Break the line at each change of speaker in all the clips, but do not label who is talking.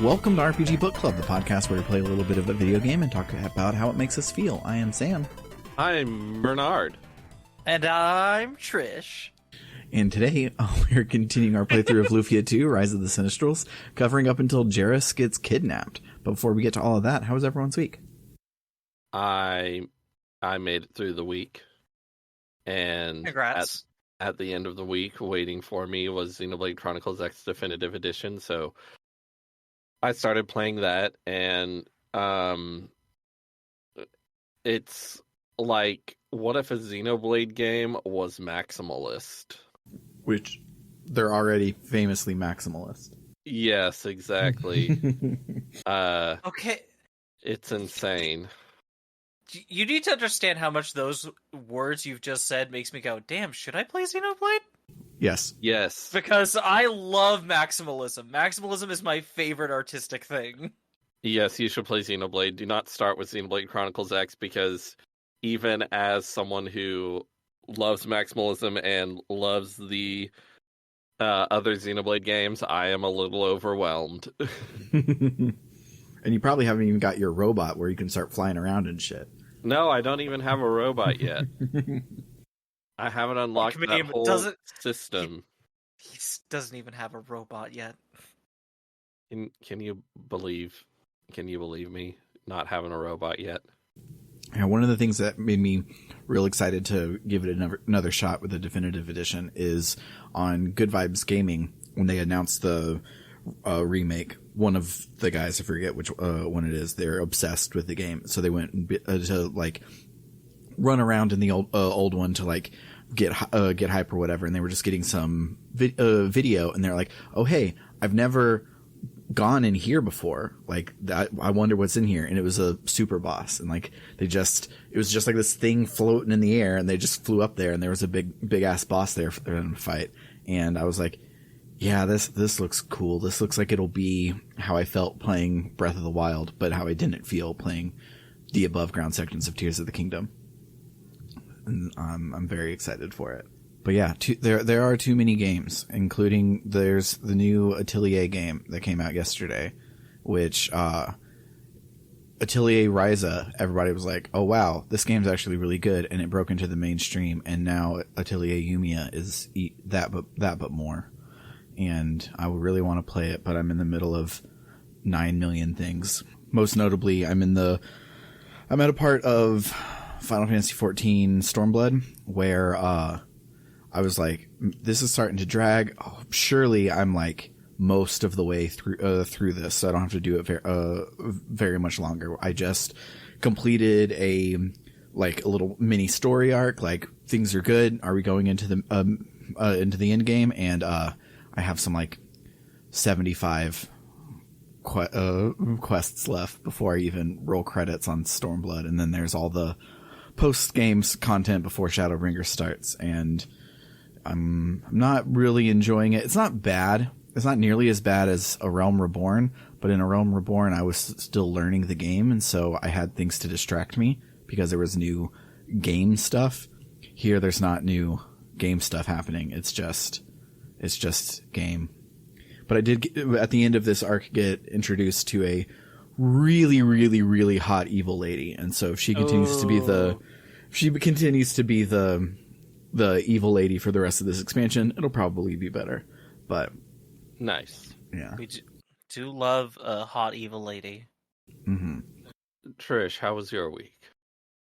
Welcome to RPG Book Club, the podcast where we play a little bit of a video game and talk about how it makes us feel. I am Sam.
I'm Bernard.
And I'm Trish.
And today, we're continuing our playthrough of Lufia II, Rise of the Sinistrals, covering up until Jeros gets kidnapped. But before we get to all of that, how was everyone's week?
I made it through the week. And
Congrats.
At the end of the week, waiting for me was Xenoblade Chronicles X Definitive Edition, so I started playing that, and it's like, what if a Xenoblade game was maximalist?
Which, they're already famously maximalist.
Yes, exactly.
Okay.
It's insane.
You need to understand how much those words you've just said makes me go, damn, should I play Xenoblade?
Yes.
Yes.
Because I love maximalism. Maximalism is my favorite artistic thing.
Yes, you should play Xenoblade. Do not start with Xenoblade Chronicles X, because even as someone who loves maximalism and loves the other Xenoblade games, I am a little overwhelmed.
And you probably haven't even got your robot where you can start flying around and shit.
No, I don't even have a robot yet. I haven't unlocked that whole system.
He doesn't even have a robot yet.
Can you believe me not having a robot yet?
Yeah, one of the things that made me real excited to give it another shot with the definitive edition is on Good Vibes Gaming, when they announced the remake. One of the guys, I forget which one it is, they're obsessed with the game, so they went to like run around in the old one to like get hype or whatever, and they were just getting some video, and they're like, oh hey, I've never gone in here before, like that, I wonder what's in here. And it was a super boss, and like it was just like this thing floating in the air, and they just flew up there, and there was a big ass boss there for them to fight. And I was like, yeah, this looks cool. This looks like it'll be how I felt playing Breath of the Wild, but how I didn't feel playing the above ground sections of Tears of the Kingdom. And I'm very excited for it. But yeah, there are too many games, including there's the new Atelier game that came out yesterday, which Atelier Ryza, everybody was like, oh wow, this game's actually really good, and it broke into the mainstream, and now Atelier Yumiya is that but more. And I would really want to play it, but I'm in the middle of 9 million things. Most notably, I'm at a part of Final Fantasy XIV Stormblood where I was like, this is starting to drag. Oh, surely I'm like most of the way through this, so I don't have to do it very much longer. I just completed a little mini story arc. Like, things are good. Are we going into the end game? And I have some like 75 quests left before I even roll credits on Stormblood, and then there's all the post games content before Shadowbringer starts, and I'm not really enjoying it. It's not bad. It's not nearly as bad as A Realm Reborn, but in A Realm Reborn I was still learning the game, and so I had things to distract me because there was new game stuff. Here there's not new game stuff happening. It's just game. But I did at the end of this arc get introduced to a really, really, really hot evil lady, and so if she continues to be the evil lady for the rest of this expansion, it'll probably be better. But
nice.
Yeah.
We do love a hot evil lady.
Mm-hmm.
Trish, how was your week?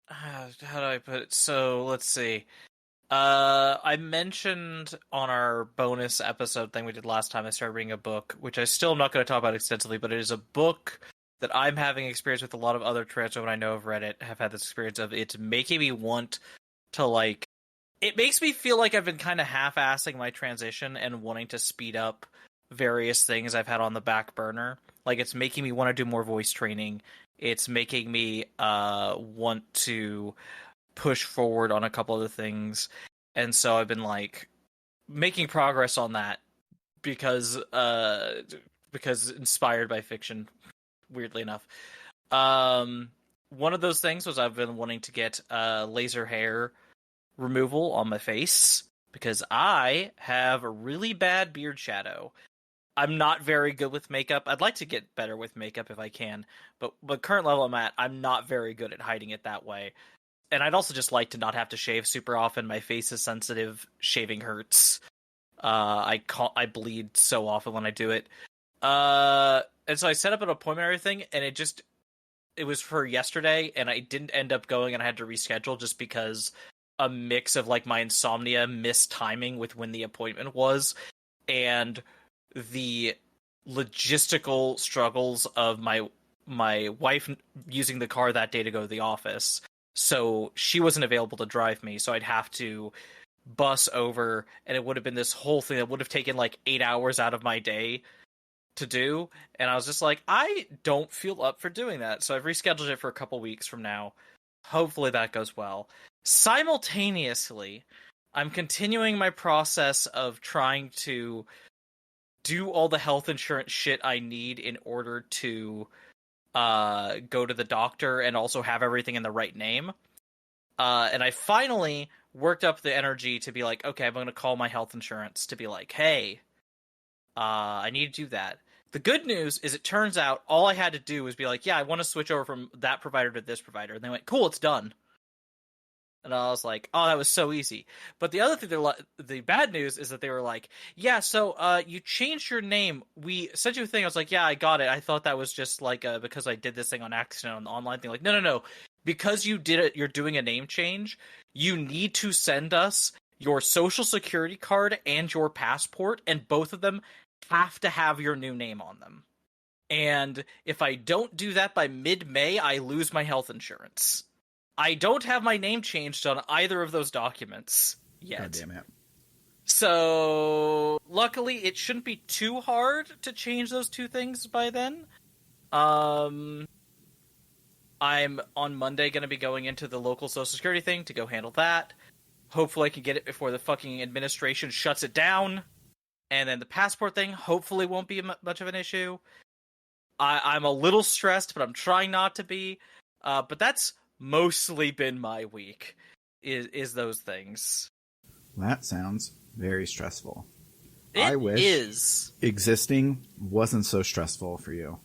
How do I put it? So, let's see. I mentioned on our bonus episode thing we did last time, I started reading a book, which I still am not going to talk about extensively, but it is a book that I'm having experience with. A lot of other transgender I know have read it, have had this experience of it making me want to, like, it makes me feel like I've been kind of half-assing my transition and wanting to speed up various things I've had on the back burner. Like, it's making me want to do more voice training. It's making me want to push forward on a couple other things. And so I've been, like, making progress on that because inspired by fiction, weirdly enough. One of those things was I've been wanting to get laser hair removal on my face because I have a really bad beard shadow. I'm not very good with makeup. I'd like to get better with makeup if I can, but current level I'm at, I'm not very good at hiding it that way. And I'd also just like to not have to shave super often. My face is sensitive. Shaving hurts. I bleed so often when I do it. And so I set up an appointment and everything, and it was for yesterday, and I didn't end up going, and I had to reschedule just because a mix of like my insomnia, mistiming with when the appointment was, and the logistical struggles of my wife using the car that day to go to the office. So she wasn't available to drive me, so I'd have to bus over, and it would have been this whole thing that would have taken like 8 hours out of my day to do, and I was just like, I don't feel up for doing that, so I've rescheduled it for a couple weeks from now. Hopefully that goes well. Simultaneously, I'm continuing my process of trying to do all the health insurance shit I need in order to go to the doctor and also have everything in the right name. And I finally worked up the energy to be like, okay, I'm going to call my health insurance to be like, hey, I need to do that. The good news is it turns out all I had to do was be like, yeah, I want to switch over from that provider to this provider. And they went, cool, it's done. And I was like, oh, that was so easy. But the other thing, the bad news is that they were like, yeah, so you changed your name. We sent you a thing. I was like, yeah, I got it. I thought that was just like because I did this thing on accident on the online thing. Like, no. Because you did it, you're doing a name change. You need to send us your social security card and your passport, and both of them have to have your new name on them. And if I don't do that by mid-May, I lose my health insurance. I don't have my name changed on either of those documents yet.
God damn it.
So, luckily, it shouldn't be too hard to change those two things by then. I'm on Monday going to be going into the local social security thing to go handle that. Hopefully I can get it before the fucking administration shuts it down. And then the passport thing hopefully won't be much of an issue. I'm a little stressed, but I'm trying not to be. But that's mostly been my week, is those things.
That sounds very stressful.
I
wish existing wasn't so stressful for you.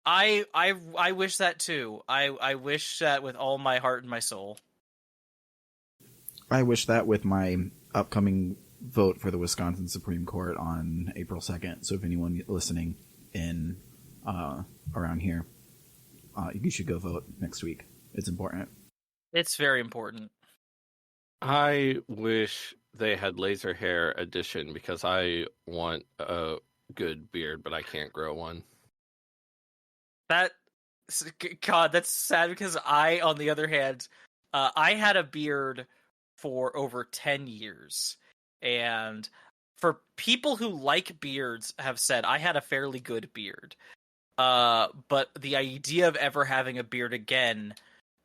I wish that too. I wish that with all my heart and my soul.
I wish that with my upcoming vote for the Wisconsin Supreme Court on April 2nd. So if anyone listening in around here, you should go vote next week. It's important.
It's very important.
I wish they had laser hair edition because I want a good beard, but I can't grow one.
God, that's sad because I, on the other hand, I had a beard for over 10 years. And for people who like beards have said I had a fairly good beard. But the idea of ever having a beard again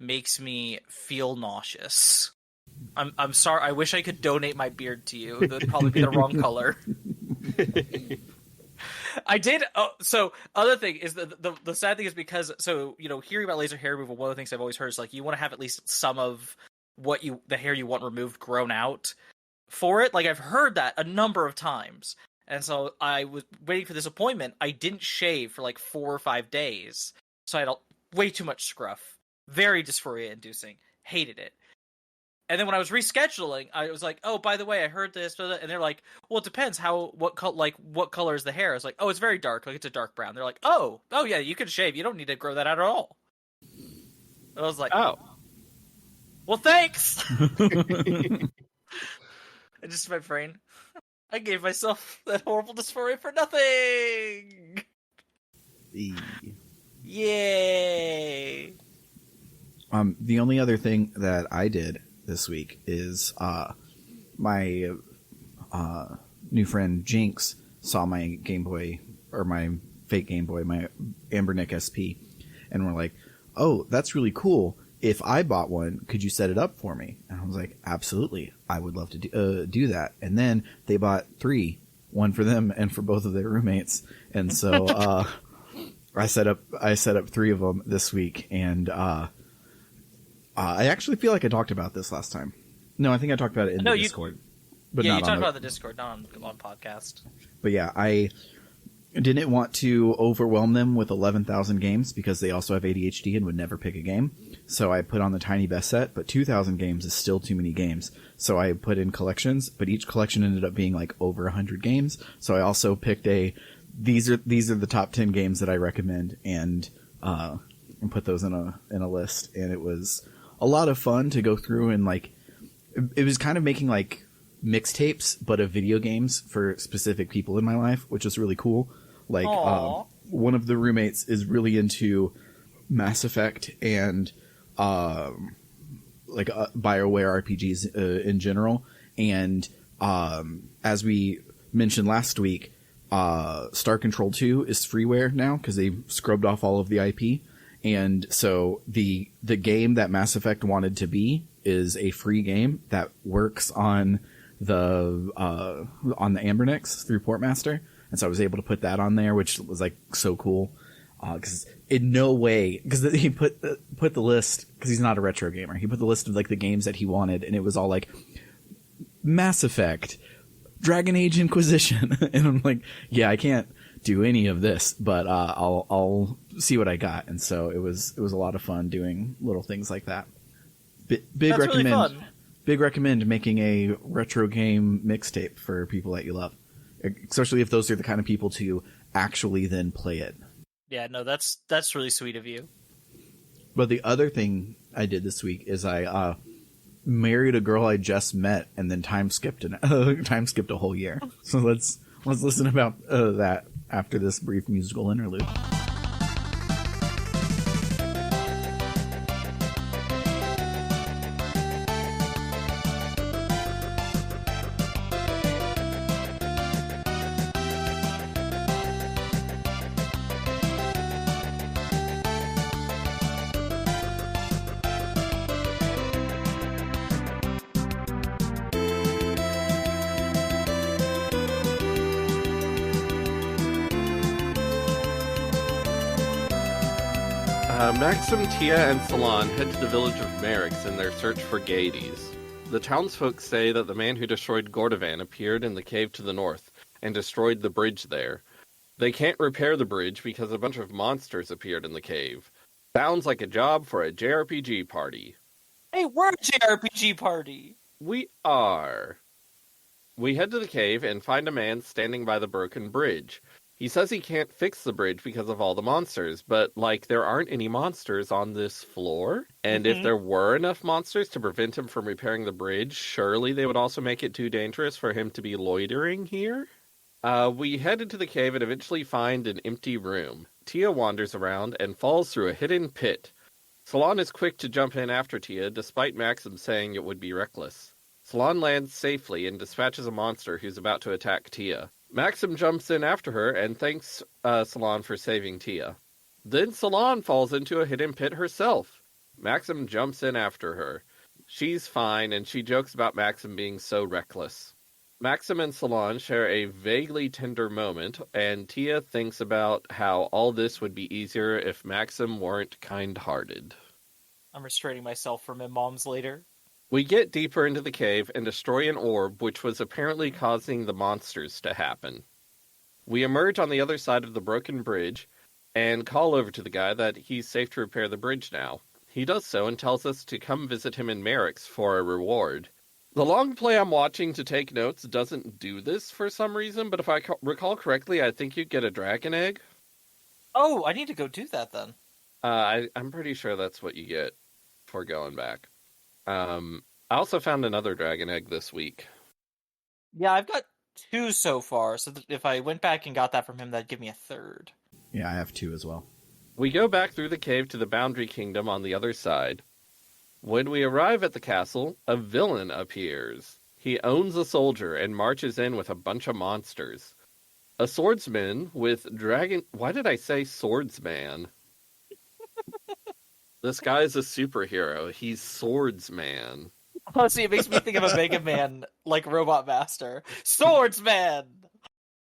makes me feel nauseous. I'm sorry. I wish I could donate my beard to you. It would probably be the wrong color. I did. So other thing is the sad thing is because hearing about laser hair removal, one of the things I've always heard is like you want to have at least some of the hair you want removed grown out for it. Like I've heard that a number of times, and so I was waiting for this appointment. I didn't shave for like 4 or 5 days, so I had way too much scruff. Very dysphoria inducing. Hated it. And then when I was rescheduling, I was like, "Oh, by the way, I heard this," and they're like, "Well, it depends what color is the hair?" I was like, "Oh, it's very dark, like it's a dark brown." They're like, "Oh, yeah, you can shave. You don't need to grow that out at all." I was like,
"Oh,
well, thanks." I just my brain. I gave myself that horrible dysphoria for nothing. Yay!
The only other thing that I did this week is my new friend Jinx saw my Game Boy, or my fake Game Boy, my Ambernick SP, and we're like, "Oh, that's really cool. If I bought one, could you set it up for me?" And I was like, "Absolutely, I would love to do that." And then they bought 3, one for them and for both of their roommates, and so I set up 3 of them this week, and I actually feel like I talked about this last time. No, I think I talked about it in the Discord. but
yeah,
not
you
on
talked
the,
about the Discord, not on podcast.
But yeah, I didn't want to overwhelm them with 11,000 games because they also have ADHD and would never pick a game. So I put on the tiny best set, but 2,000 games is still too many games. So I put in collections, but each collection ended up being like over 100 games. So I also picked these are the top 10 games that I recommend and put those in a list. And it was a lot of fun to go through and like, it was kind of making like mixtapes, but of video games for specific people in my life, which was really cool. Like, one of the roommates is really into Mass Effect and, BioWare RPGs in general. And, as we mentioned last week, Star Control 2 is freeware now because they scrubbed off all of the IP. And so the game that Mass Effect wanted to be is a free game that works on the Ambernix through Portmaster. And so I was able to put that on there, which was like so cool. Cause in no way, cause he put the list, cause he's not a retro gamer. He put the list of like the games that he wanted and it was all like Mass Effect, Dragon Age Inquisition. And I'm like, yeah, I can't do any of this, but, I'll see what I got. And so it was a lot of fun doing little things like that. Big
That's
recommend,
really fun.
Big recommend making a retro game mixtape for people that you love. Especially if those are the kind of people to actually then play it.
Yeah, no, that's really sweet of you.
But the other thing I did this week is I married a girl I just met and then time skipped a whole year. So let's listen about that after this brief musical interlude.
Maxim, Tia, and Salon head to the village of Merix in their search for Gades. The townsfolk say that the man who destroyed Gordovan appeared in the cave to the north and destroyed the bridge there. They can't repair the bridge because a bunch of monsters appeared in the cave. Sounds like a job for a JRPG party.
Hey, we're a JRPG party!
We are. We head to the cave and find a man standing by the broken bridge. He says he can't fix the bridge because of all the monsters, but, like, there aren't any monsters on this floor. And if there were enough monsters to prevent him from repairing the bridge, surely they would also make it too dangerous for him to be loitering here? We head into the cave and eventually find an empty room. Tia wanders around and falls through a hidden pit. Salon is quick to jump in after Tia, despite Maxim saying it would be reckless. Salon lands safely and dispatches a monster who's about to attack Tia. Maxim jumps in after her and thanks Salon for saving Tia. Then Salon falls into a hidden pit herself. Maxim jumps in after her. She's fine, and she jokes about Maxim being so reckless. Maxim and Salon share a vaguely tender moment, and Tia thinks about how all this would be easier if Maxim weren't kind-hearted.
I'm restraining myself from moms later.
We get deeper into the cave and destroy an orb which was apparently causing the monsters to happen. We emerge on the other side of the broken bridge and call over to the guy that he's safe to repair the bridge now. He does so and tells us to come visit him in Merix for a reward. The long play I'm watching to take notes doesn't do this for some reason, but if I recall correctly, I think you get a dragon egg.
Oh, I need to go do that then.
I'm pretty sure that's what you get for going back. I also found another dragon egg this week.
Yeah, I've got 2 so far, so if I went back and got that from him, that'd give me a 3rd.
Yeah, I have 2 as well.
We go back through the cave to the Boundary Kingdom on the other side. When we arrive at the castle, a villain appears. He owns a soldier and marches in with a bunch of monsters. A swordsman with dragon... Why did I say swordsman? This guy is a superhero. He's Swordsman.
Oh, see, it makes me think of a Mega Man, like Robot Master. Swordsman!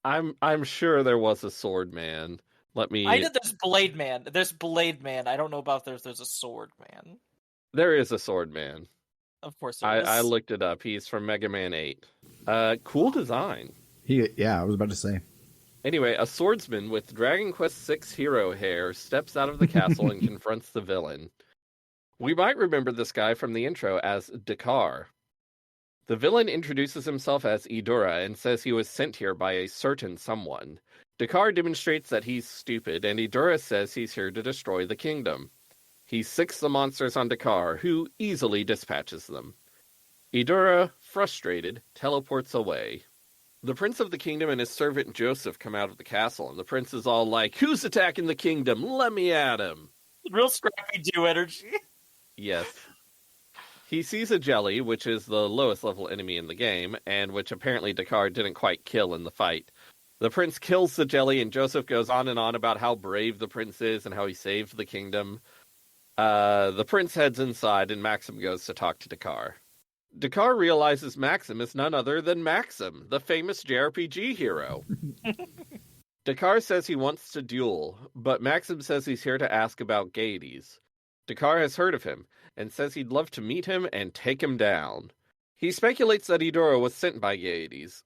I'm sure there was a Swordman. Let me...
I know there's Blade Man. There's Blade Man. I don't know about there's a Sword Man.
There is a Swordman.
Of course there is.
I looked it up. He's from Mega Man 8. Cool design.
Yeah, I was about to say.
Anyway, a swordsman with Dragon Quest VI hero hair steps out of the castle and confronts the villain. We might remember this guy from the intro as Dakar. The villain introduces himself as Idura and says he was sent here by a certain someone. Dakar demonstrates that he's stupid, and Idura says he's here to destroy the kingdom. He sicks the monsters on Dakar, who easily dispatches them. Idura, frustrated, teleports away. The prince of the kingdom and his servant Joseph come out of the castle, and the prince is all like, "Who's attacking the kingdom? Let me at him."
Real Scrappy-Doo energy.
Yes. He sees a jelly, which is the lowest level enemy in the game, and which apparently Dakar didn't quite kill in the fight. The prince kills the jelly, and Joseph goes on and on about how brave the prince is and how he saved the kingdom. The prince heads inside, and Maxim goes to talk to Dakar. Dakar realizes Maxim is none other than Maxim, the famous JRPG hero. Dakar says he wants to duel, but Maxim says he's here to ask about Gades. Dakar has heard of him, and says he'd love to meet him and take him down. He speculates that Idora was sent by Gades.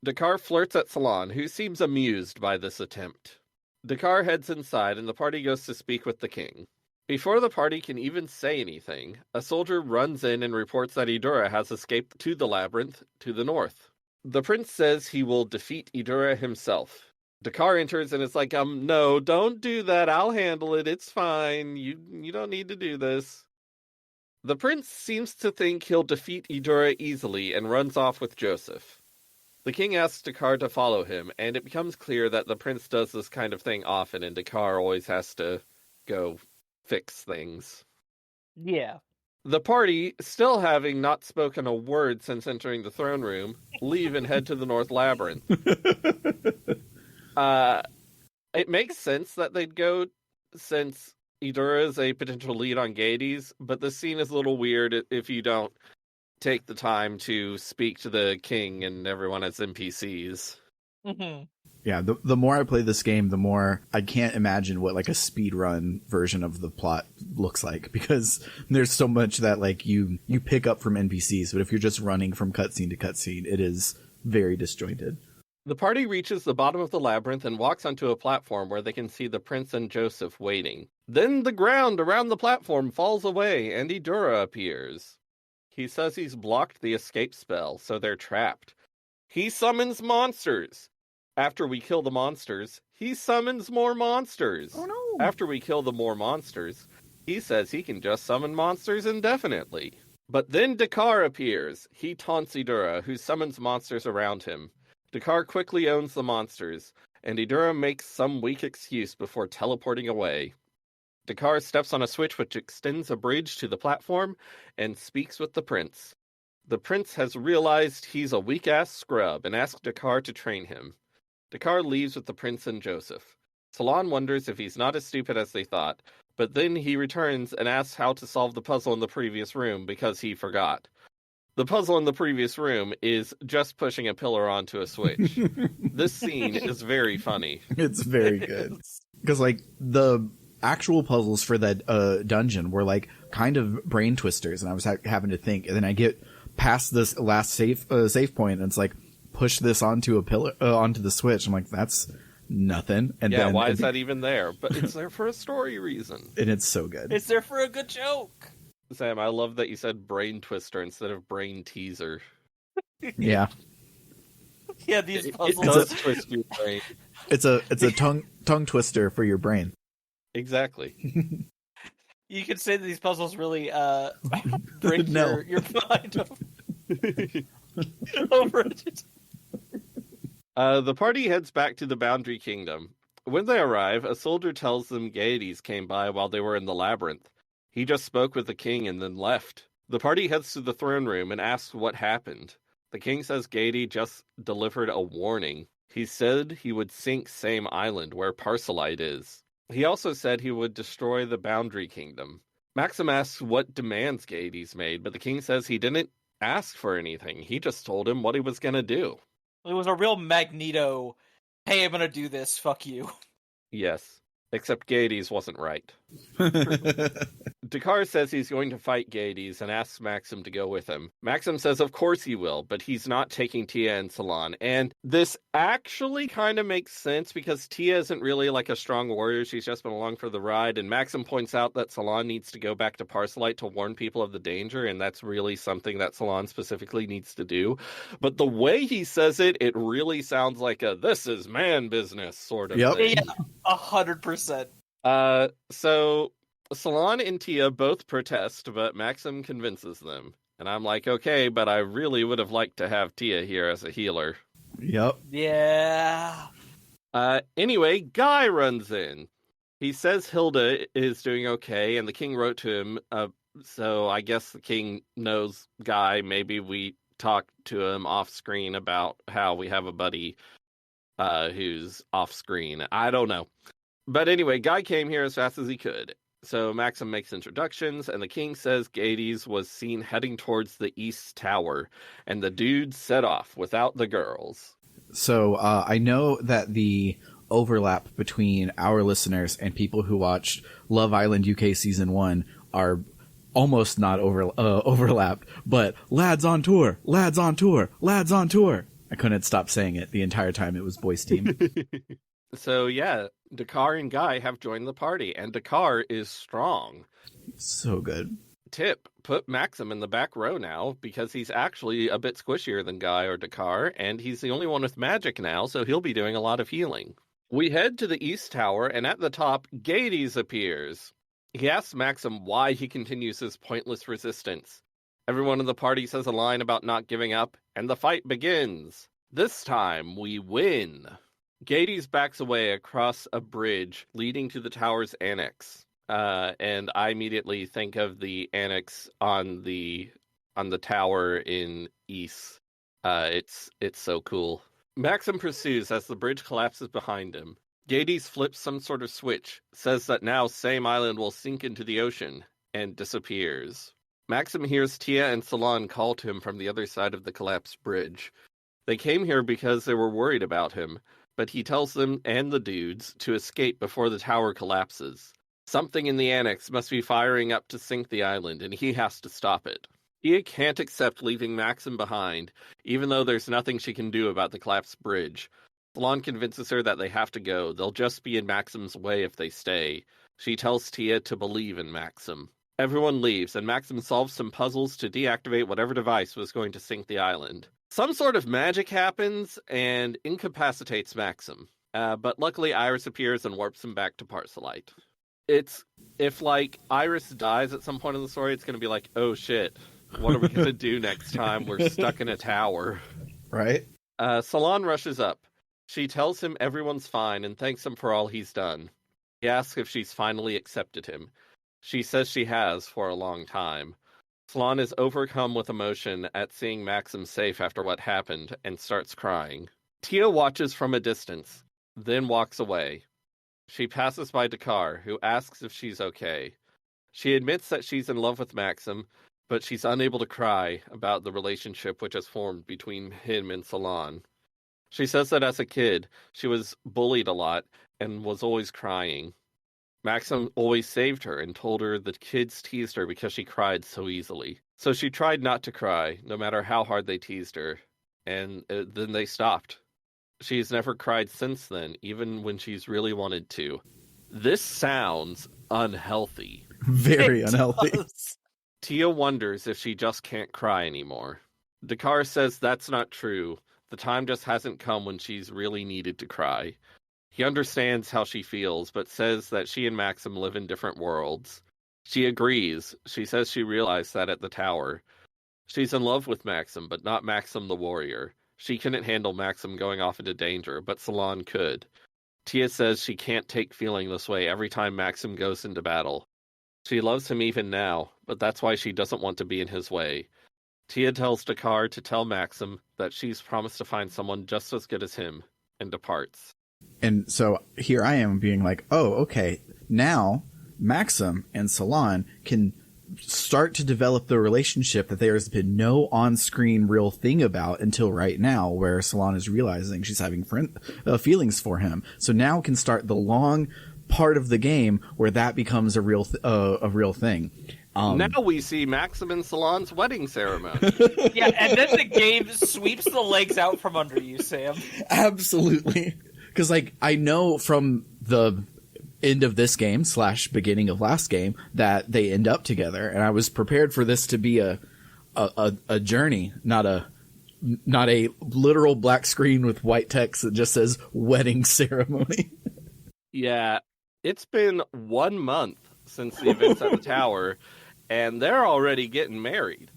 Dakar flirts at Salon, who seems amused by this attempt. Dakar heads inside, and the party goes to speak with the king. Before the party can even say anything, a soldier runs in and reports that Idura has escaped to the labyrinth to the north. The prince says he will defeat Idura himself. Dakar enters and is like, no, don't do that. I'll handle it. It's fine. You don't need to do this. The prince seems to think he'll defeat Idura easily and runs off with Joseph. The king asks Dakar to follow him, and it becomes clear that the prince does this kind of thing often, and Dakar always has to go fix things.
Yeah.
The party, still having not spoken a word since entering the throne room, leave and head to the North Labyrinth. It makes sense that they'd go, since Idura is a potential lead on Gades, but the scene is a little weird if you don't take the time to speak to the king and everyone as NPCs.
Mm-hmm.
Yeah, the more I play this game, the more I can't imagine what like a speedrun version of the plot looks like, because there's so much that like you pick up from NPCs, but if you're just running from cutscene to cutscene, it is very disjointed.
The party reaches the bottom of the labyrinth and walks onto a platform where they can see the prince and Joseph waiting. Then the ground around the platform falls away and Idura appears. He says he's blocked the escape spell, so they're trapped. He summons monsters. After we kill the monsters, he summons more monsters.
Oh no!
After we kill the more monsters, he says he can just summon monsters indefinitely. But then Dakar appears. He taunts Idura, who summons monsters around him. Dakar quickly owns the monsters, and Idura makes some weak excuse before teleporting away. Dakar steps on a switch which extends a bridge to the platform and speaks with the prince. The prince has realized he's a weak-ass scrub and asks Dakar to train him. Dakar leaves with the prince and Joseph. Salon wonders if he's not as stupid as they thought, but then he returns and asks how to solve the puzzle in the previous room because he forgot. The puzzle in the previous room is just pushing a pillar onto a switch. This scene is very funny.
It's very good. Because like the actual puzzles for that dungeon were like kind of brain twisters, and I was having to think, and then I get past this last safe point, and it's like, push this onto a pillar, onto the switch. I'm like, that's nothing. And
yeah,
then,
why is that even there? But it's there for a story reason.
And it's so good.
It's there for a good joke.
Sam, I love that you said brain twister instead of brain teaser.
Yeah.
Yeah, these puzzles.
It does twist your brain.
It's a tongue twister for your brain.
Exactly.
You could say that these puzzles really break
No.
your mind over it.
The party heads back to the Boundary Kingdom. When they arrive, a soldier tells them Gades came by while they were in the labyrinth. He just spoke with the king and then left. The party heads to the throne room and asks what happened. The king says Gades just delivered a warning. He said he would sink Same Island, where Parcelite is. He also said he would destroy the Boundary Kingdom. Maxim asks what demands Gades made, but the king says he didn't ask for anything. He just told him what he was going to do.
It was a real Magneto, hey, I'm going to do this, fuck you.
Yes, except Gades wasn't right. Dakar says he's going to fight Gades and asks Maxim to go with him. Maxim says of course he will, but he's not taking Tia and Salon. And this actually kind of makes sense because Tia isn't really like a strong warrior. She's just been along for the ride. And Maxim points out that Salon needs to go back to Parcelite to warn people of the danger. And that's really something that Salon specifically needs to do. But the way he says it, it really sounds like a this is man business sort of thing.
Yeah, 100%.
So Salon and Tia both protest, but Maxim convinces them. And I'm like, okay, but I really would have liked to have Tia here as a healer.
Yep.
Yeah.
Anyway, Guy runs in. He says Hilda is doing okay, and the king wrote to him. So I guess the king knows Guy. Maybe we talked to him off screen about how we have a buddy who's off screen. I don't know. But anyway, Guy came here as fast as he could. So Maxim makes introductions, and the king says Gades was seen heading towards the East Tower, and the dudes set off without the girls.
So I know that the overlap between our listeners and people who watched Love Island UK Season 1 are almost not overlapped, but lads on tour, lads on tour, lads on tour. I couldn't stop saying it the entire time it was Boys Team.
So yeah, Dakar and Guy have joined the party, and Dakar is strong.
So good.
Tip, put Maxim in the back row now, because he's actually a bit squishier than Guy or Dakar, and he's the only one with magic now, so he'll be doing a lot of healing. We head to the East Tower, and at the top, Gades appears. He asks Maxim why he continues his pointless resistance. Everyone in the party says a line about not giving up, and the fight begins. This time, we win. Gades backs away across a bridge leading to the tower's annex. And I immediately think of the annex on the tower in East. It's so cool. Maxim pursues as the bridge collapses behind him. Gades flips some sort of switch, says that now same island will sink into the ocean, and disappears. Maxim hears Tia and Salon call to him from the other side of the collapsed bridge. They came here because they were worried about him, but he tells them and the dudes to escape before the tower collapses. Something in the annex must be firing up to sink the island, and he has to stop it. Tia can't accept leaving Maxim behind, even though there's nothing she can do about the collapsed bridge. Salon convinces her that they have to go. They'll just be in Maxim's way if they stay. She tells Tia to believe in Maxim. Everyone leaves, and Maxim solves some puzzles to deactivate whatever device was going to sink the island. Some sort of magic happens and incapacitates Maxim. But luckily Iris appears and warps him back to Parcelite. If like Iris dies at some point in the story, it's going to be like, oh shit, what are we going to do next time? We're stuck in a tower.
Right?
Salon rushes up. She tells him everyone's fine and thanks him for all he's done. He asks if she's finally accepted him. She says she has for a long time. Salon is overcome with emotion at seeing Maxim safe after what happened and starts crying. Tia watches from a distance, then walks away. She passes by Dakar, who asks if she's okay. She admits that she's in love with Maxim, but she's unable to cry about the relationship which has formed between him and Salon. She says that as a kid, she was bullied a lot and was always crying. Maxim always saved her and told her the kids teased her because she cried so easily. So she tried not to cry, no matter how hard they teased her, and then they stopped. She's never cried since then, even when she's really wanted to. This sounds unhealthy.
Very unhealthy.
Tia wonders if she just can't cry anymore. Dakar says that's not true. The time just hasn't come when she's really needed to cry. He understands how she feels, but says that she and Maxim live in different worlds. She agrees. She says she realized that at the tower. She's in love with Maxim, but not Maxim the warrior. She couldn't handle Maxim going off into danger, but Salon could. Tia says she can't take feeling this way every time Maxim goes into battle. She loves him even now, but that's why she doesn't want to be in his way. Tia tells Dakar to tell Maxim that she's promised to find someone just as good as him, and departs.
And so here I am being like, oh, okay, now Maxim and Salon can start to develop the relationship that there's been no on-screen real thing about until right now, where Salon is realizing she's having feelings for him. So now can start the long part of the game where that becomes a real thing.
Now we see Maxim and Salon's wedding ceremony.
Yeah, and then the game sweeps the legs out from under you, Sam.
Absolutely. Because, like, I know from the end of this game / beginning of last game that they end up together, and I was prepared for this to be a journey, not a literal black screen with white text that just says wedding ceremony.
Yeah, it's been 1 month since the events at the tower, and they're already getting married.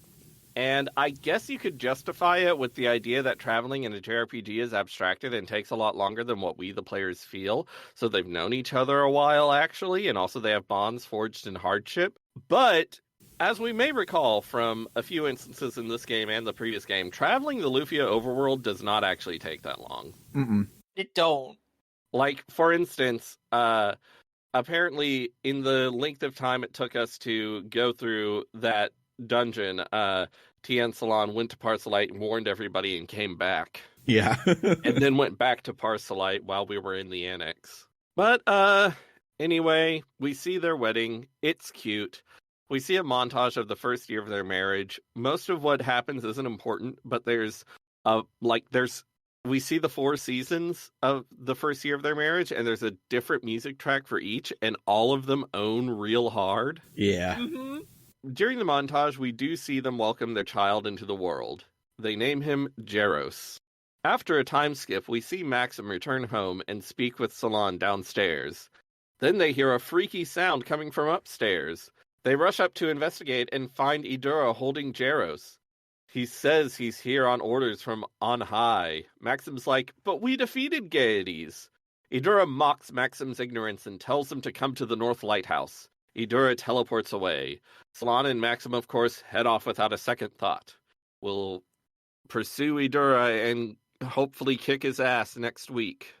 And I guess you could justify it with the idea that traveling in a JRPG is abstracted and takes a lot longer than what we, the players, feel. So they've known each other a while, actually, and also they have bonds forged in hardship. But, as we may recall from a few instances in this game and the previous game, traveling the Lufia overworld does not actually take that long.
Mm-mm.
It don't.
Like, for instance, apparently in the length of time it took us to go through that dungeon, Tia and Salon went to Parcelite and warned everybody and came back.
Yeah.
And then went back to Parcelite while we were in the annex. But, anyway, we see their wedding. It's cute. We see a montage of the first year of their marriage. Most of what happens isn't important, but we see the 4 seasons of the first year of their marriage, and there's a different music track for each, and all of them own real hard.
Yeah.
Mm-hmm.
During the montage, we do see them welcome their child into the world. They name him Jeros. After a time skip, we see Maxim return home and speak with Salon downstairs. Then they hear a freaky sound coming from upstairs. They rush up to investigate and find Idura holding Jeros. He says he's here on orders from on high. Maxim's like, but we defeated Gaieties. Idura mocks Maxim's ignorance and tells him to come to the North Lighthouse. Idura teleports away. Salon and Maxim, of course, head off without a second thought. We'll pursue Idura and hopefully kick his ass next week.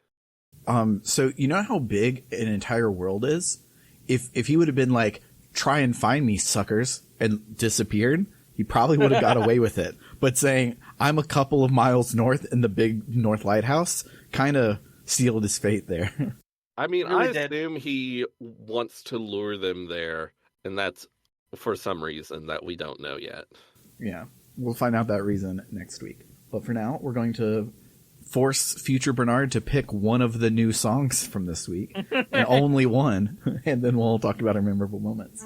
So you know how big an entire world is? If he would have been like, try and find me, suckers, and disappeared, he probably would have got away with it. But saying, I'm a couple of miles north in the big North Lighthouse, kind of sealed his fate there.
I mean,
Really
I assume he wants to lure them there, and that's for some reason that we don't know yet.
Yeah, we'll find out that reason next week. But for now, we're going to force future Bernard to pick one of the new songs from this week, and only one, and then we'll talk about our memorable moments.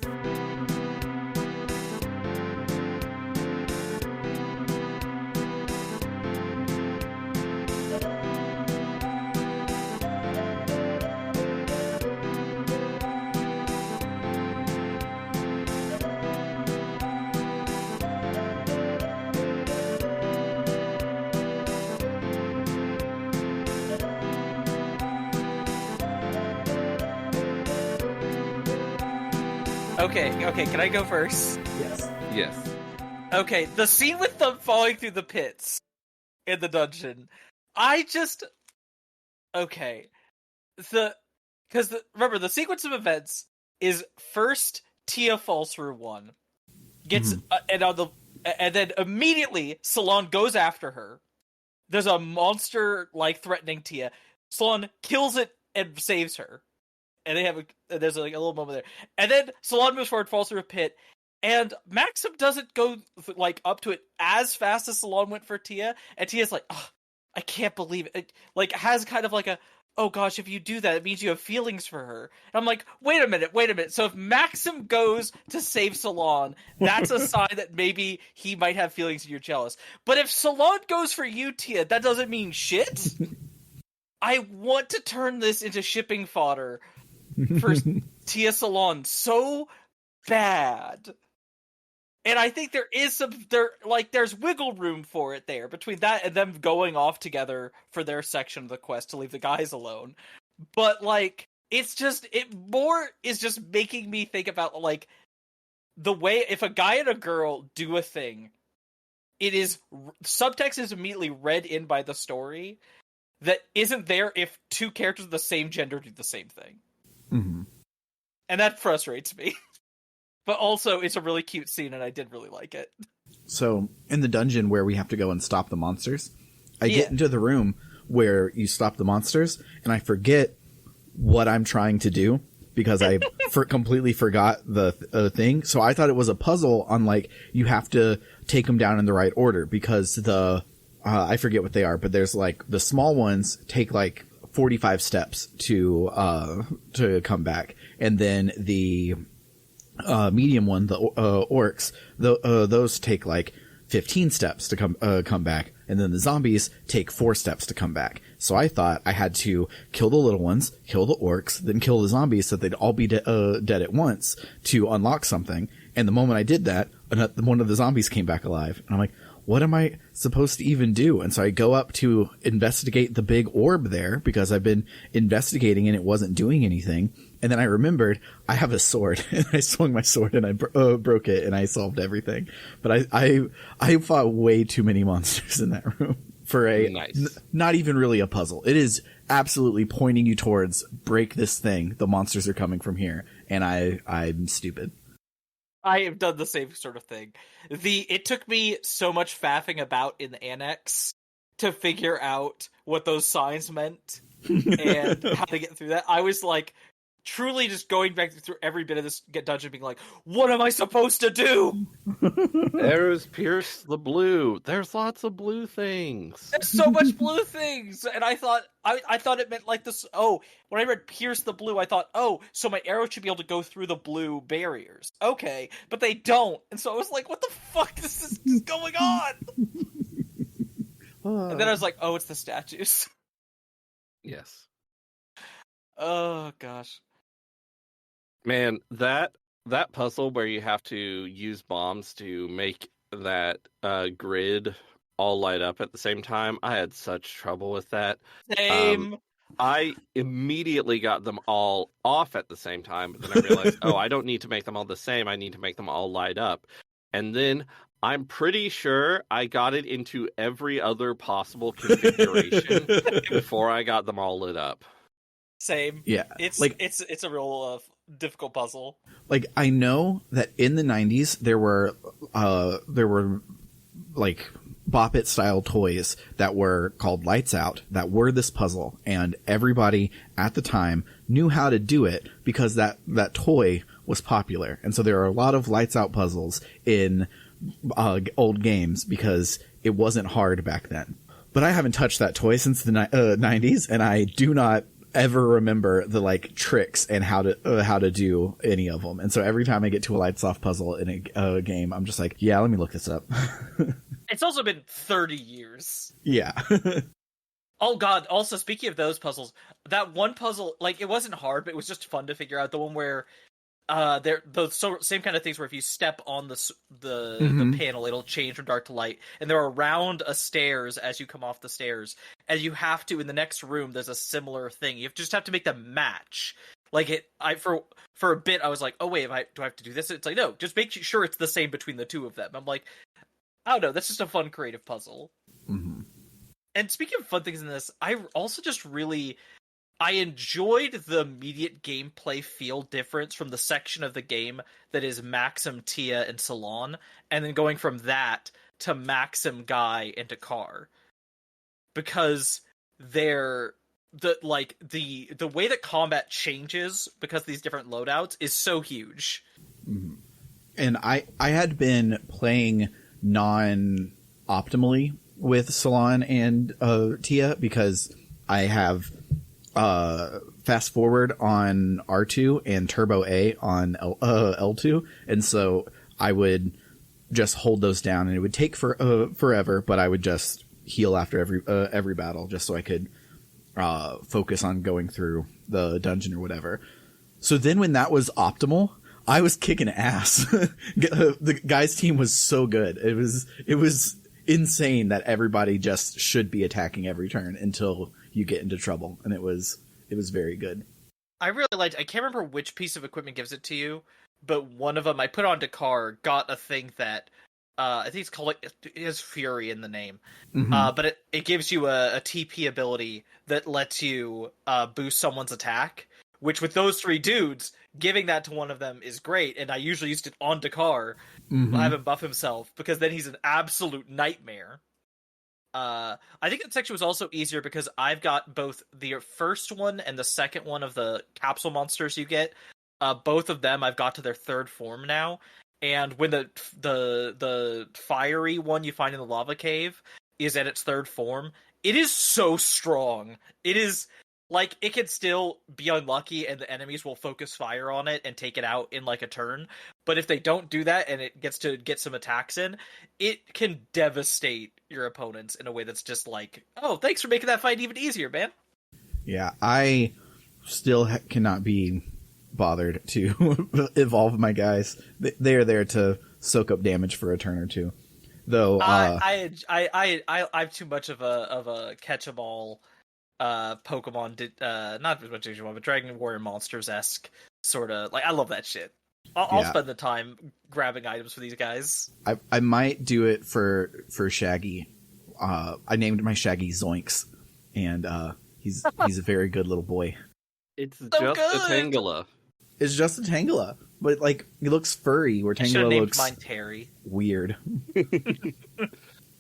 Okay, can I go first?
Yes.
Yes.
Okay, the scene with them falling through the pits in the dungeon. Remember, the sequence of events is first Tia falls through one, gets and then immediately Salon goes after her. There's a monster threatening Tia. Salon kills it and saves her. And there's a little moment there. And then Salon moves forward, falls through a pit, and Maxim doesn't go up to it as fast as Salon went for Tia, and Tia's like, oh, I can't believe it. Has kind of like a, oh gosh, if you do that, it means you have feelings for her. And I'm like, wait a minute. So if Maxim goes to save Salon, that's a sign that maybe he might have feelings and you're jealous. But if Salon goes for you, Tia, that doesn't mean shit. I want to turn this into shipping fodder for Tia Salon so bad. And I think there's wiggle room for it there between that and them going off together for their section of the quest to leave the guys alone. But it's just making me think about the way if a guy and a girl do a thing, it is subtext is immediately read in by the story that isn't there if two characters of the same gender do the same thing.
Mm-hmm.
And that frustrates me. But also, it's a really cute scene, and I did really like it.
So, in the dungeon where we have to go and stop the monsters, I get into the room where you stop the monsters, and I forget what I'm trying to do because I completely forgot the thing. So I thought it was a puzzle on like you have to take them down in the right order because the I forget what they are, but there's like the small ones take like 45 steps to come back, and then the medium one, the orcs, those take like 15 steps to come back, and then the zombies take 4 steps to come back. So I thought I had to kill the little ones, kill the orcs, then kill the zombies so they'd all be dead at once to unlock something. And the moment I did that, one of the zombies came back alive, and I'm like, what am I supposed to even do? And so I go up to investigate the big orb there because I've been investigating and it wasn't doing anything. And then I remembered I have a sword, and I swung my sword and I broke it, and I solved everything. But I fought way too many monsters in that room for not even really a puzzle. It is absolutely pointing you towards break this thing. The monsters are coming from here, and I'm stupid.
I have done the same sort of thing. It took me so much faffing about in the annex to figure out what those signs meant and how to get through that. I was like truly just going back through every bit of this dungeon being like, what am I supposed to do?
Arrows pierce the blue. There's lots of blue things.
There's so much blue things. And I thought it meant like this. Oh, when I read pierce the blue, I thought, oh, so my arrow should be able to go through the blue barriers. Okay, but they don't. And so I was like, what the fuck is this going on? And then I was like, oh, it's the statues.
Yes.
Oh, gosh.
Man, that puzzle where you have to use bombs to make that grid all light up at the same time, I had such trouble with that.
Same.
I immediately got them all off at the same time, but then I realized, oh, I don't need to make them all the same. I need to make them all light up. And then I'm pretty sure I got it into every other possible configuration before I got them all lit up.
Same.
Yeah.
It's a real difficult puzzle.
Like, I know that in the 90s there were like Bop It style toys that were called Lights Out that were this puzzle, and everybody at the time knew how to do it because that toy was popular. And so there are a lot of Lights Out puzzles in old games because it wasn't hard back then. But I haven't touched that toy since the 90s, and I do not ever remember the like tricks and how to do any of them. And so every time I get to a Lights Off puzzle in a game, I'm just like, yeah, let me look this up.
It's also been 30 years.
Yeah.
Oh god, also speaking of those puzzles, that one puzzle, like, it wasn't hard, but it was just fun to figure out. The one where they're the same kind of things where if you step on the panel, it'll change from dark to light, and they're around a stairs as you come off the stairs, and you have to, in the next room there's a similar thing. You just have to make them match. Like, for a bit I was like, oh wait, do I have to do this? It's like, no, just make sure it's the same between the two of them. I'm like, I don't know, that's just a fun creative puzzle.
Mm-hmm.
And speaking of fun things in this, I also just really I enjoyed the immediate gameplay feel difference from the section of the game that is Maxim, Tia, and Salon, and then going from that to Maxim, Guy, and Dakar. Because the way that combat changes because of these different loadouts is so huge.
Mm-hmm. And I had been playing non-optimally with Salon and Tia because I have fast forward on R2 and turbo A on L2, and so I would just hold those down, and it would take forever, but I would just heal after every battle just so I could focus on going through the dungeon or whatever. So then when that was optimal, I was kicking ass. The guys' team was so good. It was insane that everybody just should be attacking every turn until you get into trouble, and it was very good.
I really liked. I can't remember which piece of equipment gives it to you, but one of them I put on Dakar got a thing that I think it's called, it has Fury in the name, but it gives you a TP ability that lets you boost someone's attack. Which with those 3 dudes, giving that to one of them is great, and I usually used it on Dakar. Have him buff himself because then he's an absolute nightmare. I think that section was also easier because I've got both the first one and the second one of the capsule monsters you get. Both of them I've got to their third form now, and when the fiery one you find in the lava cave is at its third form, it is so strong. It is like it can still be unlucky, and the enemies will focus fire on it and take it out in like a turn. But if they don't do that and it gets to get some attacks in, it can devastate your opponents in a way that's just like, oh, thanks for making that fight even easier, man.
Yeah, I still cannot be bothered to evolve my guys. They are there to soak up damage for a turn or two. Though
I'm too much of a catch 'em all Pokemon, not as much as you want, but Dragon Warrior Monsters-esque sort of, like, I love that shit. I'll spend the time grabbing items for these guys.
I might do it for Shaggy. I named my Shaggy Zoinks, and he's a very good little boy.
It's
So
just
good!
a Tangela.
It's just a Tangela, but like he looks furry, where
I should have
Tangela
named
looks
mine Terry.
weird.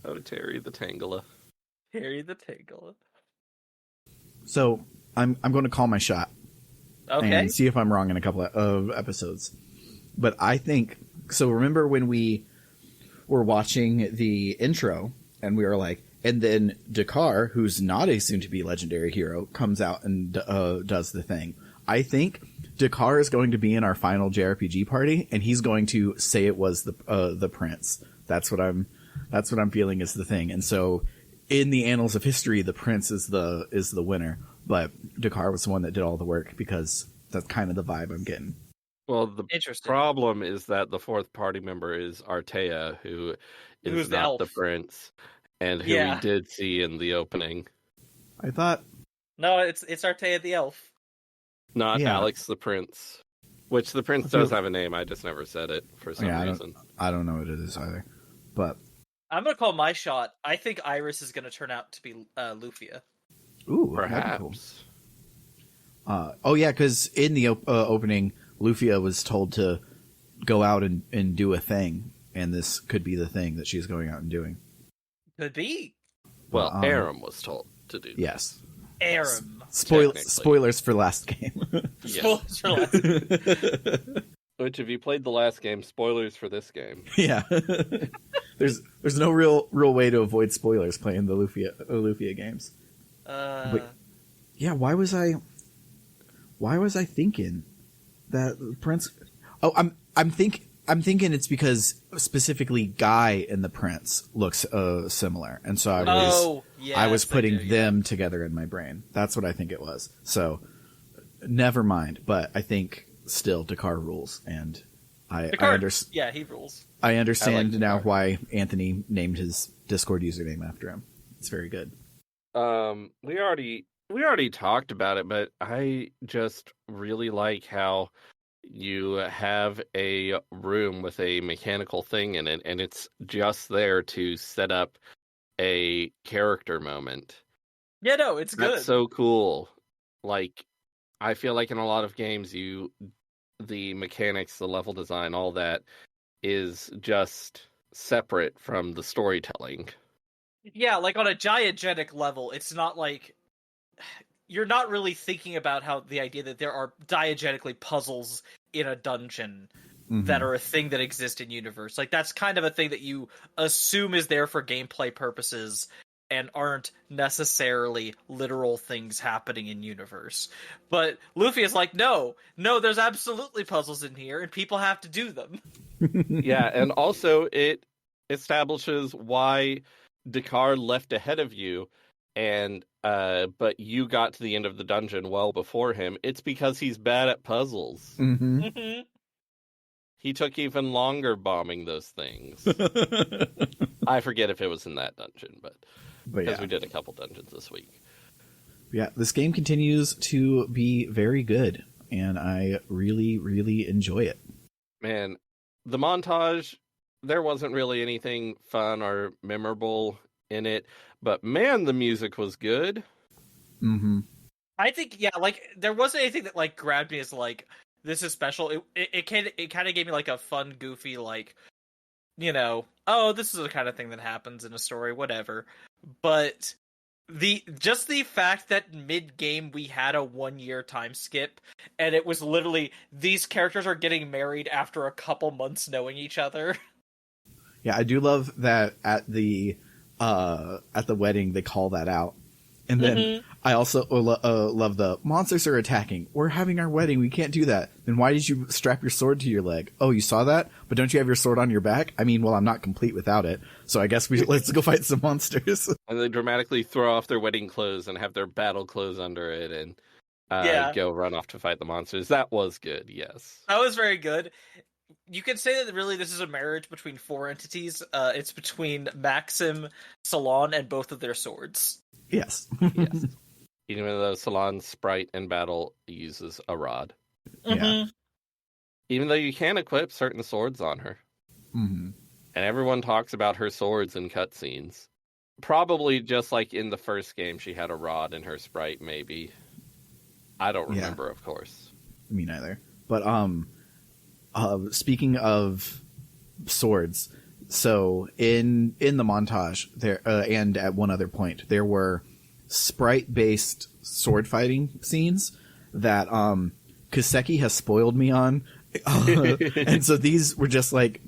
Oh, Terry the Tangela.
Terry the Tangela.
So I'm going to call my shot
Okay.
and see if I'm wrong in a couple of episodes. But I think so. Remember when we were watching the intro and we were like, and then Dakar, who's not a soon-to-be legendary hero, comes out and does the thing. I think Dakar is going to be in our final JRPG party, and he's going to say it was the prince. That's what I'm feeling is the thing. And so, in the annals of history, the prince is the winner. But Dakar was the one that did all the work because that's kind of the vibe I'm getting.
Well, the
Interesting.
problem is that the fourth party member is Artea, who is
Who's the
not
elf.
the prince, and who
Yeah.
we did see in the opening.
I thought,
No, it's Artea the elf.
Not
Yeah.
Alex the prince. Which the prince does have a name, I just never said it for some reason.
I don't know what it is either. But
I'm gonna call my shot. I think Iris is gonna turn out to be Lufia.
ooh, that'd be cool.
Perhaps.
Oh yeah, because in the opening, Lufia was told to go out and do a thing, and this could be the thing that she's going out and doing.
Could be.
Well, Aram was told to do that.
Yes.
Aram.
Technically.
Spoilers for last game.
Yeah.
Spoilers for last.
Which, if you played the last game, spoilers for this game.
Yeah. There's no real way to avoid spoilers playing the Lufia games. But yeah, why was I thinking that Prince? Oh, I'm thinking it's because specifically Guy and the Prince looks similar, and so I was putting them together in my brain. That's what I think it was. So never mind. But I think still Dakar rules, and
yeah, he rules.
I understand
like
now
Dakar.
why Anthony named his Discord username after him. It's very good.
We already talked about it, but I just really like how you have a room with a mechanical thing in it, and it's just there to set up a character moment.
Yeah, no, it's good.
That's so cool. Like, I feel like in a lot of games, the mechanics, the level design, all that is just separate from the storytelling.
Yeah, like on a diegetic level, it's not like you're not really thinking about how the idea that there are diegetically puzzles in a dungeon that are a thing that exist in universe. Like, that's kind of a thing that you assume is there for gameplay purposes and aren't necessarily literal things happening in universe. But Luffy is like, no, there's absolutely puzzles in here, and people have to do them.
Yeah, and also it establishes why Dakar left ahead of you, and but you got to the end of the dungeon well before him. It's because he's bad at puzzles.
Mm-hmm.
Mm-hmm.
He took even longer bombing those things. I forget if it was in that dungeon, but because
yeah.
we did a couple dungeons this week.
Yeah, this game continues to be very good, and I really, really enjoy it.
Man, the montage, there wasn't really anything fun or memorable in it, but man, the music was good.
Mm-hmm.
I think, yeah, like, there wasn't anything that, like, grabbed me as, like, this is special. It kind of gave me, like, a fun, goofy, like, oh, this is the kind of thing that happens in a story, whatever. But the fact that mid-game we had a 1-year time skip, and it was literally these characters are getting married after a couple months knowing each other.
Yeah, I do love that at the wedding they call that out. And then I also love the monsters are attacking. We're having our wedding. We can't do that. Then why did you strap your sword to your leg? Oh, you saw that? But don't you have your sword on your back? I mean, well, I'm not complete without it. So I guess let's go fight some monsters.
And they dramatically throw off their wedding clothes and have their battle clothes under it and go run off to fight the monsters. That was good, yes.
That was very good. You could say that really this is a marriage between 4 entities. It's between Maxim, Salon, and both of their swords.
Yes.
Yes. Even though Salon's sprite in battle uses a rod.
Yeah.
Even though you can equip certain swords on her.
Mm-hmm.
And everyone talks about her swords in cutscenes. Probably just like in the first game, she had a rod in her sprite, maybe. I don't remember, of course.
Me neither. But, speaking of swords, so in the montage there, and at one other point, there were sprite-based sword fighting scenes that Kaseki has spoiled me on, and so these were just like,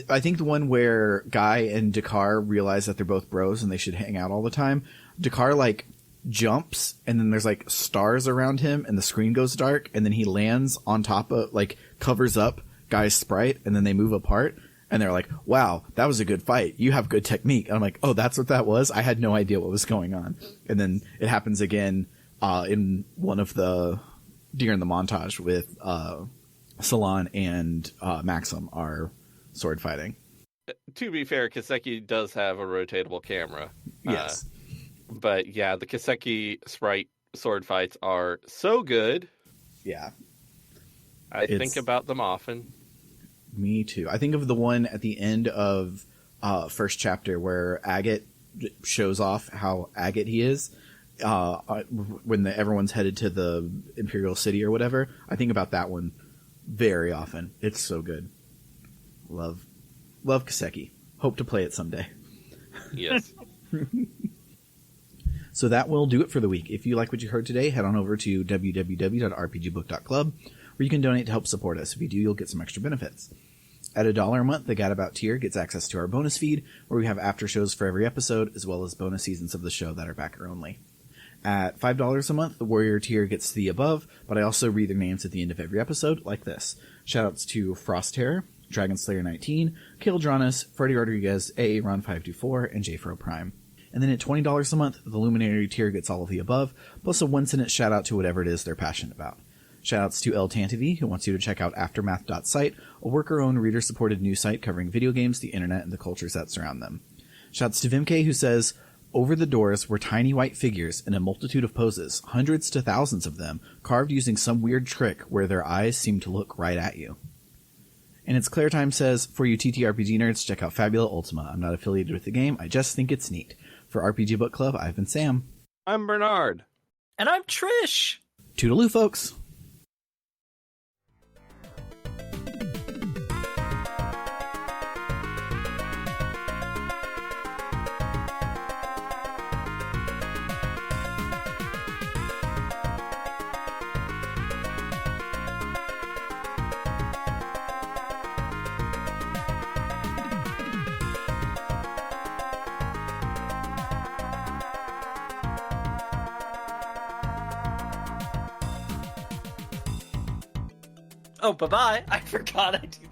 I think the one where Guy and Dakar realize that they're both bros and they should hang out all the time. Dakar like jumps and then there's like stars around him and the screen goes dark and then he lands on top of like covers up Guy's sprite and then they move apart. And they're like, wow, that was a good fight. You have good technique. And I'm like, oh, that's what that was? I had no idea what was going on. And then it happens again in one of during the montage with Salon and Maxim are sword fighting.
To be fair, Kaseki does have a rotatable camera.
Yes.
But yeah, the Kaseki sprite sword fights are so good.
Yeah.
I think about them often.
Me too. I think of the one at the end of first chapter where Agate shows off how Agate he is when everyone's headed to the Imperial City or whatever. I think about that one very often. It's so good. Love Kaseki. Hope to play it someday.
Yes.
So that will do it for the week. If you like what you heard today, head on over to www.rpgbook.club where you can donate to help support us. If you do, you'll get some extra benefits. At $1 a month, the Gadabout tier gets access to our bonus feed, where we have after shows for every episode, as well as bonus seasons of the show that are backer only. At $5 a month, the Warrior tier gets the above, but I also read their names at the end of every episode, like this. Shoutouts to Frost Terror, Dragonslayer19, Kildranas, Freddy Rodriguez, Ron524, and Jfro Prime. And then at $20 a month, the Luminary tier gets all of the above, plus a one-sentence shout-out to whatever it is they're passionate about. Shoutouts to El Tantivy, who wants you to check out Aftermath.site, a worker-owned, reader-supported news site covering video games, the internet, and the cultures that surround them. Shoutouts to Vimke, who says, over the doors were tiny white figures in a multitude of poses, hundreds to thousands of them, carved using some weird trick where their eyes seem to look right at you. And it's Claire Time says, for you TTRPG nerds, check out Fabula Ultima. I'm not affiliated with the game, I just think it's neat. For RPG Book Club, I've been Sam.
I'm Bernard.
And I'm Trish.
Toodaloo, folks.
Oh, bye-bye. I forgot I do